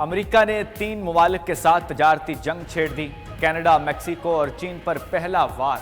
America ने 3 ममालिक के साथ तजारती जंग छेड़ दी। कनाडा, मैक्सिको और चीन पर पहला वार।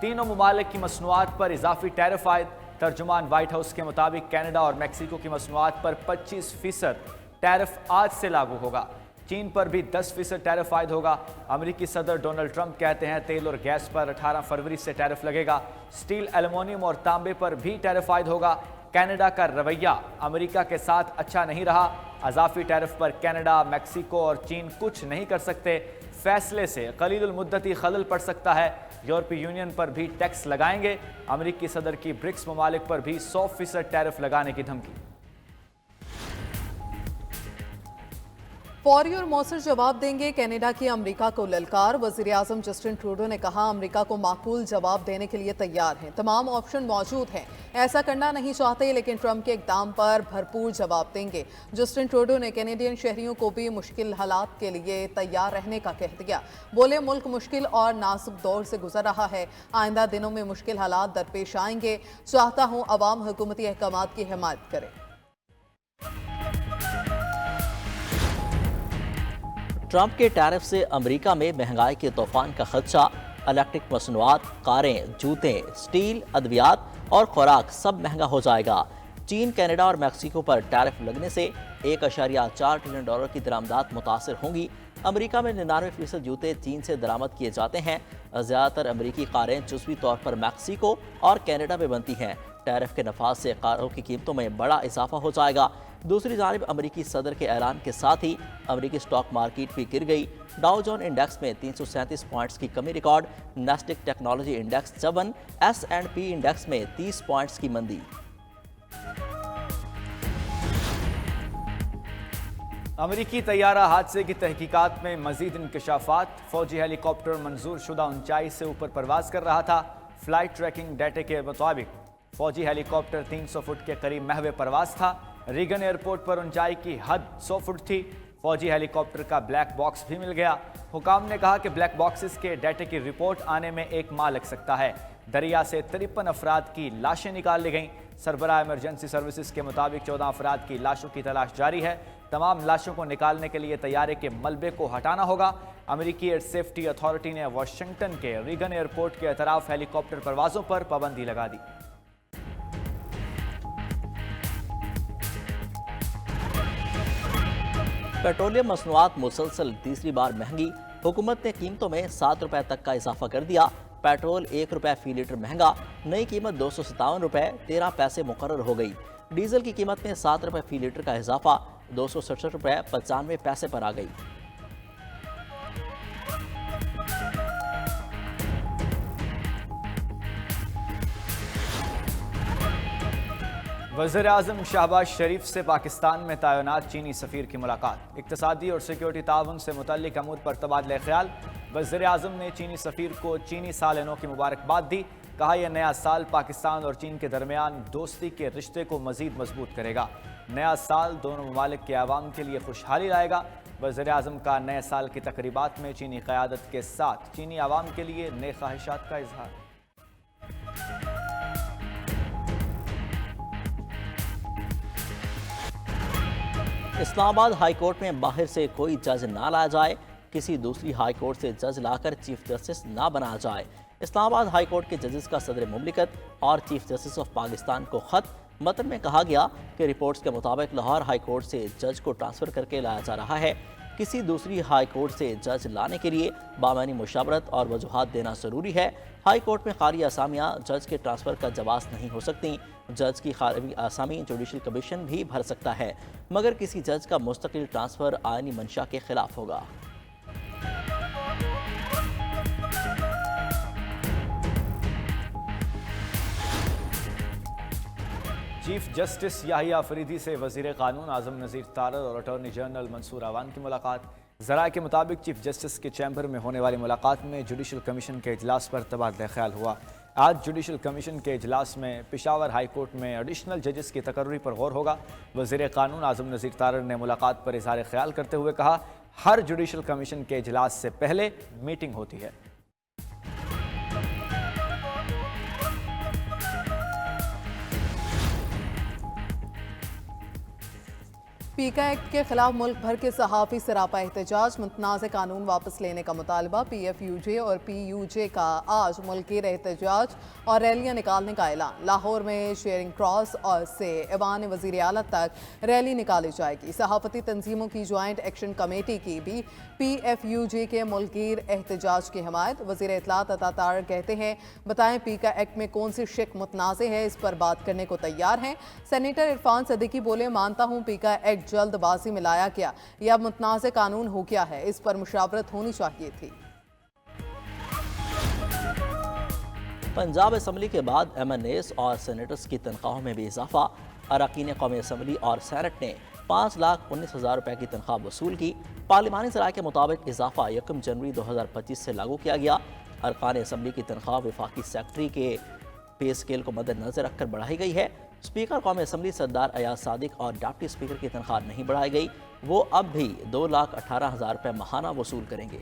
तीनों ममालिक की मसनूआत पर इजाफी टैरिफ आयद। तर्जुमान व्हाइट हाउस के मुताबिक कनाडा और मैक्सिको की मसनूआत पर 25% टैरिफ आज से लागू होगा। चीन पर भी 10% टैरिफ आयद होगा। अमेरिकी सदर डोनाल्ड ट्रंप कहते हैं तेल और गैस पर 18 फरवरी से टैरिफ लगेगा। स्टील, एल्युमिनियम और तांबे पर भी टैरिफ आयद होगा। कनाडा का रवैया अमेरिका के साथ अच्छा नहीं रहा। अजाफी टैरिफ पर कनाडा, मैक्सिको और चीन कुछ नहीं कर सकते। फैसले से कलील मुद्दती खलल पड़ सकता है। यूरोपीय यूनियन पर भी टैक्स लगाएंगे। अमेरिकी सदर की ब्रिक्स ममालिक पर भी 100% टैरिफ लगाने की धमकी। फौरी और मौसर जवाब देंगे कनाडा की अमेरिका को ललकार। वजीर आजम जस्टिन ट्रूडो ने कहा अमेरिका को माकूल जवाब देने के लिए तैयार हैं, तमाम ऑप्शन मौजूद हैं। ऐसा करना नहीं चाहते लेकिन ट्रंप के इकदाम पर भरपूर जवाब देंगे। जस्टिन ट्रूडो ने कैनेडियन शहरियों को भी मुश्किल हालात के लिए तैयार रहने का कह दिया। बोले मुल्क मुश्किल और नाजुक दौर से गुजर रहा है, आइंदा दिनों में मुश्किल हालात दरपेश आएंगे। चाहता हूँ अवाम हुकूमती अहकामात की हिमायत करे। ट्रंप के टैरिफ से अमेरिका में महंगाई के तूफान का खदशा। इलेक्ट्रिक मसनूआत, कारें, जूते, स्टील, अद्वियात और खुराक सब महंगा हो जाएगा। चीन, कनाडा और मैक्सिको पर टैरिफ लगने से 1.4 ट्रिलियन डॉलर की दरामदात मुतासर होंगी। अमेरिका में 99% जूते चीन से दरामद किए जाते हैं। ज़्यादातर अमेरिकी कारें जुज़वी तौर पर मैक्सिको और कनाडा में बनती हैं। टैरिफ के नफाज से कारों की कीमतों में बड़ा इजाफा हो जाएगा। दूसरी जानिब अमेरिकी सदर के ऐलान के साथ ही अमेरिकी स्टॉक मार्केट भी गिर गई। डाउ जोन इंडेक्स में 337 पॉइंट्स की कमी record. Nasdaq technology index 54, S&P index में 30 पॉइंट्स की मंदी। अमेरिकी तैयारा हादसे की तहकीकात में मजीद इंकशाफात। फौजी हेलीकॉप्टर मंजूर शुदा ऊंचाई से ऊपर परवाज कर रहा था। फ्लाइट ट्रैकिंग डेटे के मुताबिक फौजी हेलीकॉप्टर 300 फुट के करीब महवे परवाज था। रीगन एयरपोर्ट पर ऊंचाई की हद 100 फुट थी। फौजी हेलीकॉप्टर का ब्लैक बॉक्स भी मिल गया। हुकाम ने कहा कि ब्लैक बॉक्सेस के डेटे की रिपोर्ट आने में 1 माह लग सकता है। दरिया से 53 अफराद की लाशें निकाल ली गईं। सरबराह इमरजेंसी सर्विसेज के मुताबिक 14 अफराद की लाशों की तलाश जारी है। तमाम लाशों को निकालने के लिए तैयारे के मलबे को हटाना होगा। अमेरिकी एयर सेफ्टी अथॉरिटी ने वाशिंगटन के रीगन एयरपोर्ट के अतराफ हेलीकॉप्टर परवाजों पर पाबंदी लगा दी। पेट्रोलियम मसनूआत मुसलसल तीसरी बार महंगी। हुकूमत ने कीमतों में 7 रुपए तक का इजाफा कर दिया। पेट्रोल 1 रुपए फी लीटर महंगा। नई कीमत 257 रुपए 13 पैसे मुकर्रर हो गई। डीजल की कीमत में 7 रुपए फी लीटर का इजाफा 267 रुपए 95 पैसे पर आ गई। वज़ीर आज़म शहबाज शरीफ से पाकिस्तान में तैनात चीनी सफ़ीर की मुलाकात। इक़्तिसादी और सिक्योरिटी ताउन से मुतल्लिक़ अमूर पर तबादला ख्याल। वज़ीर आज़म ने चीनी सफ़ीर को चीनी साल नौ की मुबारकबाद दी। कहा यह नया साल पाकिस्तान और चीन के दरमियान दोस्ती के रिश्ते को मज़ीद मजबूत करेगा। नया साल दोनों ममालिक के आवाम के लिए खुशहाली लाएगा। वज़ीर आज़म का नए साल की तक़रीबात में चीनी क़यादत के साथ चीनी आवाम के लिए नए ख्वाहिशात का इजहार। इस्लामाबाद हाई कोर्ट में बाहर से कोई जज ना लाया जाए। किसी दूसरी हाई कोर्ट से जज लाकर चीफ जस्टिस ना बनाया जाए। इस्लामाबाद हाई कोर्ट के जजेस का सदर मुमलिकत और चीफ जस्टिस ऑफ पाकिस्तान को खत। मतन में कहा गया कि रिपोर्ट्स के मुताबिक लाहौर हाई कोर्ट से जज को ट्रांसफ़र करके लाया जा रहा है। किसी दूसरी हाई कोर्ट से जज लाने के लिए बामानी मुशावरत और वजूहात देना ज़रूरी है। हाई कोर्ट में खाली आसामियाँ जज के ट्रांसफ़र का जवाज़ नहीं हो सकती। जज की खाली आसामी जुडिशल कमीशन भी भर सकता है, मगर किसी जज का मुस्तकिल ट्रांसफ़र आईनी मंशा के खिलाफ होगा। चीफ जस्टिस याहिया अफरीदी से वज़ीर क़ानून आज़म नज़ीर तारर और अटॉर्नी जनरल मंसूर अवान की मुलाकात। ज़राए के मुताबिक चीफ जस्टिस के चैम्बर में होने वाली मुलाकात में जुडिशल कमीशन के इजलास पर तबादला ख्याल हुआ। आज जुडिशल कमीशन के इजलास में पेशावर हाई कोर्ट में एडिशनल जजेस की तकर्री पर गौर होगा। वज़ीर क़ानून आज़म नज़ीर तारर ने मुलाकात पर इज़हार ख्याल करते हुए कहा हर जुडिशल कमीशन के इजलास से पहले मीटिंग होती है। पीका एक्ट के खिलाफ मुल्क भर के सहाफ़ी सरापा एहतजाज, मुतनाज़ कानून वापस लेने का मुतालबा। PFUJ और PUJ का आज मुल्की एहतजाज और रैलियां निकालने का ऐलान। लाहौर में शेयरिंग क्रॉस और से ऐवान वज़ीर आला तक रैली निकाली जाएगी। सहाफ़ती तंजीमों की ज्वाइंट एक्शन कमेटी की भी PFUJ के मुल्की एहतजाज की हिमायत। वज़ीर इत्तलात अता तारड़ कहते हैं, बताएं पीका एक्ट में कौन सी शिक मुतनाज़े है, इस पर बात करने को तैयार हैं। सेनेटर इरफान सदीकी बोले, मानता हूँ पीका एक्ट जल्दबाजी में लाया गया, यह मुतनाज़े कानून हो गया है, इस पर मुशावरत होनी चाहिए थी। पंजाब असम्बली के बाद MNAs और सेनेटर्स की तनख्वाहों में भी इजाफा। अरकान कौमी असम्बली और सेनेट ने 5,19,000 रुपये की तनख्वाह वसूल की। पार्लिमानी ज़राए के मुताबिक इजाफा 1 जनवरी 2025 से लागू किया गया। अरकान असम्बली की तनख्वाह वफाकी सेक्रेटरी के पे स्केल को मद्देनजर रखकर बढ़ाई गई है। स्पीकर कौमी असम्बली सरदार अयाज सादिक और डिप्टी स्पीकर की तनख्वाह नहीं बढ़ाई गई। वो अब भी 2,18,000 रुपये माहाना वसूल करेंगे।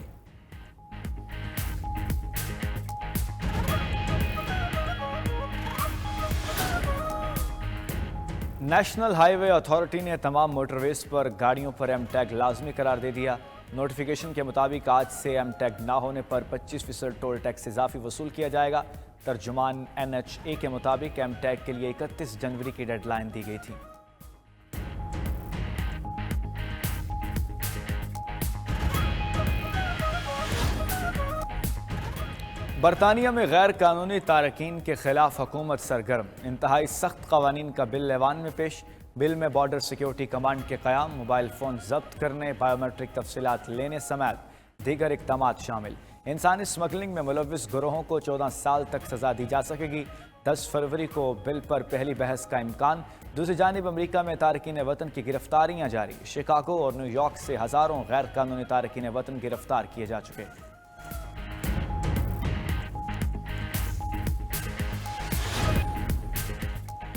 नेशनल हाईवे अथॉरिटी ने तमाम मोटरवेज पर गाड़ियों पर एम टैग लाजमी करार दे दिया। नोटिफिकेशन के मुताबिक आज से एम टैग ना होने पर 25% टोल टैक्स इजाफी वसूल किया जाएगा। तर्जुमान NHA के मुताबिक एम टैग के लिए 31 जनवरी की डेडलाइन दी गई थी। बरतानिया में गैर कानूनी तारकीन के खिलाफ हुकूमत सरगर्म। इंतहाई सख्त कवानीन का बिल ऐवान में पेश। बिल में बॉर्डर सिक्योरिटी कमांड के क़याम, मोबाइल फ़ोन जब्त करने, बायोमेट्रिक तफसीलात लेने समेत दीगर इक़दाम शामिल। इंसानी स्मगलिंग में मुलव्विस गिरोहों को 14 साल तक सज़ा दी जा सकेगी। 10 फरवरी को बिल पर पहली बहस का इम्कान। दूसरी जानिब अमरीका में तारकीन वतन की गिरफ्तारियाँ जारी। शिकागो और न्यूयॉर्क से हज़ारों गैर कानूनी तारकीन वतन गिरफ्तार किए जा चुके।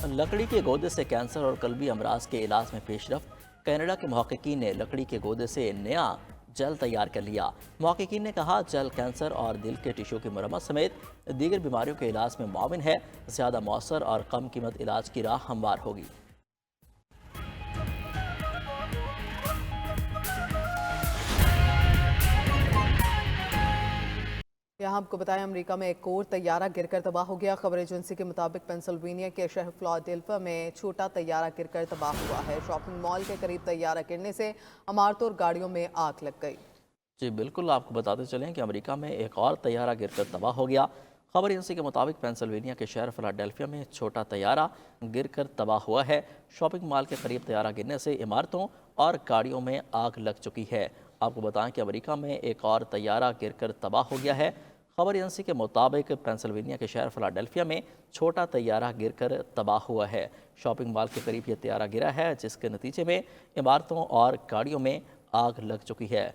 लकड़ी के गोदे से कैंसर और कल्बी अमराज के इलाज में पेशरफ्त। कनाडा के महक़क़ीन ने लकड़ी के गोदे से नया जेल तैयार कर लिया। महक़क़ीन ने कहा, जेल कैंसर और दिल के टिश्यू की मरम्मत समेत दीगर बीमारियों के इलाज में मुआविन है। ज़्यादा मौसर और कम कीमत इलाज की राह हमवार होगी। यहाँ आपको बताएं, अमेरिका में एक और तैयारा गिरकर तबाह हो गया। खबर एजेंसी के मुताबिक पेंसिल्वेनिया के शहर फिलाडेल्फिया में छोटा तैयारा गिरकर तबाह हुआ है। शॉपिंग मॉल के करीब तैयारा गिरने से इमारतों और गाड़ियों में आग लग गई। जी बिल्कुल, आपको बताते चलें कि अमेरिका में एक और तैयारा गिरकर तबाह हो गया। खबर एजेंसी के मुताबिक पेंसिल्वेनिया के शहर फिलाडेल्फिया में छोटा तैयारा गिरकर तबाह हुआ है। शॉपिंग मॉल के करीब तैयारा गिरने से इमारतों और गाड़ियों में आग लग चुकी है। आपको बताएं कि अमेरिका में एक और तैयारा गिरकर तबाह हो गया है। खबर एजेंसी के मुताबिक पेंसिल्वेनिया के शहर फिलाडेल्फिया में छोटा तैयारा गिरकर तबाह हुआ है। शॉपिंग मॉल के करीब यह तैयारा गिरा है, जिसके नतीजे में इमारतों और गाड़ियों में आग लग चुकी है।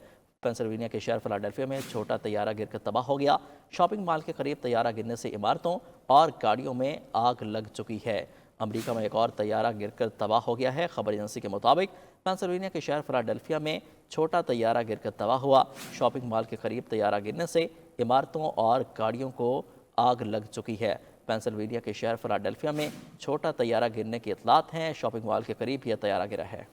पेंसिल्वेनिया के शहर फिलाडेल्फिया में छोटा तैयारा गिरकर तबाह हो गया। शॉपिंग मॉल के करीब तैयारा गिरने से इमारतों और गाड़ियों में आग लग चुकी है। अमेरिका में एक और तैयारा गिरकर तबाह हो गया है। खबर एजेंसी के मुताबिक पेंसिल्वेनिया के शहर फिलाडेल्फिया में छोटा तैयारा गिरकर तबाह हुआ। शॉपिंग मॉल के करीब तैयारा गिरने से इमारतों और गाड़ियों को आग लग चुकी है। पेंसिल्वेनिया के शहर फिलाडेल्फिया में छोटा तैयारा गिरने की इतलात हैं। शॉपिंग मॉल के करीब यह तैयारा गिरा है।